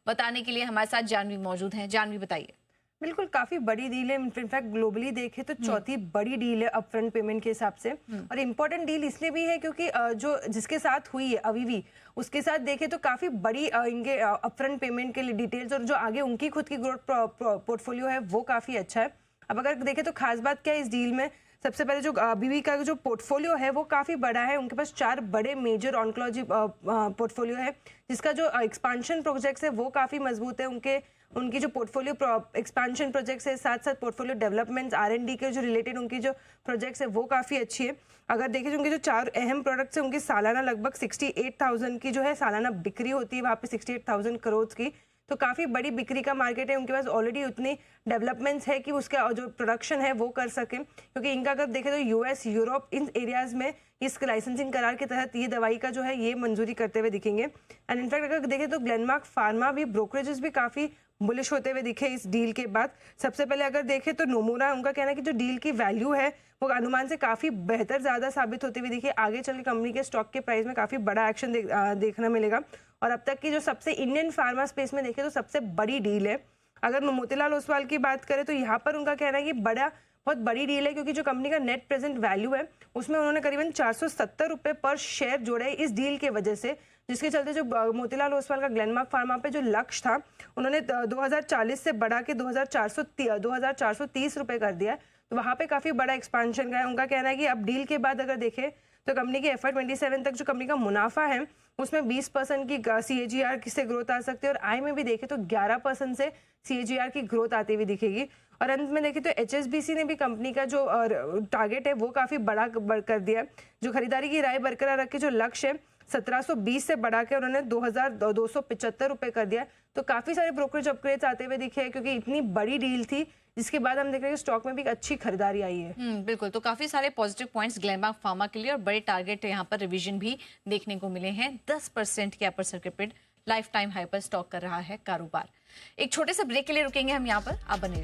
बताने के लिए हमारे साथ जानवी मौजूद हैं। जानवी, बताइए। बिल्कुल, काफी बड़ी डील है। इनफैक्ट ग्लोबली देखे तो चौथी बड़ी डील है अपफ्रंट पेमेंट के हिसाब से। और इम्पोर्टेंट डील इसलिए भी है क्योंकि जो जिसके साथ हुई है अवीवी, उसके साथ देखे तो काफी बड़ी इनके अपफ्रंट पेमेंट के लिए डिटेल्स और जो आगे उनकी खुद की ग्रोथ पोर्टफोलियो है वो काफी अच्छा है। अब अगर देखे तो खास बात क्या है इस डील में, सबसे पहले जो अवीवी का जो पोर्टफोलियो है वो काफी बड़ा है। उनके पास 4 बड़े मेजर ऑन्कोलॉजी पोर्टफोलियो है, जिसका जो एक्सपांशन प्रोजेक्ट्स है वो काफी मजबूत है। उनकी जो पोर्टफोलियो एक्सपांशन प्रोजेक्ट्स है, साथ साथ पोर्टफोलियो डेवलपमेंट्स R&D के जो रिलेटेड उनकी जो प्रोजेक्ट्स है वो काफ़ी अच्छी है। अगर देखें तो उनके जो 4 अहम प्रोडक्ट्स हैं, उनकी सालाना लगभग 68,000 की जो है सालाना बिक्री होती है वहाँ पे, 68,000 करोड़ की। तो काफ़ी बड़ी बिक्री का मार्केट है। उनके पास ऑलरेडी उतनी डेवलपमेंट्स है कि उसका जो प्रोडक्शन है वो कर सकें, क्योंकि इनका अगर देखें तो US, यूरोप, इन एरियाज़ में इस लाइसेंसिंग करार के तहत ये दवाई का जो है ये मंजूरी करते हुए दिखेंगे। एंड इनफैक्ट अगर देखें तो ग्लेनमार्क फार्मा भी ब्रोकरेजेस भी काफ़ी बुलिश होते हुए दिखे इस डील के बाद। सबसे पहले अगर देखें तो नोमोरा, उनका कहना है कि जो डील की वैल्यू है वो अनुमान से काफ़ी बेहतर ज़्यादा साबित होती हुई दिखी। आगे चल के कंपनी के स्टॉक के प्राइस में काफ़ी बड़ा एक्शन देखना मिलेगा। और अब तक की जो सबसे इंडियन फार्मा स्पेस में देखें तो सबसे बड़ी डील है। अगर मोतीलाल ओसवाल की बात करें तो यहाँ पर उनका कहना है कि बहुत बड़ी डील है, क्योंकि जो कंपनी का नेट प्रेजेंट वैल्यू है उसमें उन्होंने करीबन 470 रुपये पर शेयर जोड़े इस डील के वजह से, जिसके चलते जो मोतीलाल ओसवाल का ग्लेनमार्क फार्मा पे जो लक्ष्य था उन्होंने 2040 से बढ़ा के 2430 रुपये कर दिया। तो वहाँ पे काफ़ी बड़ा एक्सपांशन का है। उनका कहना है कि अब डील के बाद अगर देखें तो कंपनी के FY27 तक जो कंपनी का मुनाफा है उसमें 20% की CAGR से ग्रोथ आ सकती है, और आय में भी देखें तो 11% से CAGR की ग्रोथ आती हुई दिखेगी। और अंत में देखें तो HSBC ने भी कंपनी का जो टारगेट है वो काफ़ी बड़ा कर दिया है। जो खरीदारी की राय बरकरार रख के जो लक्ष्य है 1720 से बढ़ा के उन्होंने 2275 रुपये कर दिया। तो काफ़ी सारे ब्रोकरेज अपग्रेड्स आते हुए दिखे हैं, क्योंकि इतनी बड़ी डील थी, जिसके बाद हम देख रहे हैं कि स्टॉक में भी अच्छी खरीदारी आई है। बिल्कुल, तो काफी सारे पॉजिटिव पॉइंट्स ग्लेनमार्क फार्मा के लिए और बड़े टारगेट यहाँ पर रिवीजन भी देखने को मिले हैं। 10% के upper circuit life time high पर स्टॉक कर रहा है कारोबार। एक छोटे से ब्रेक के लिए रुकेंगे हम यहाँ पर, आप बने रहिए।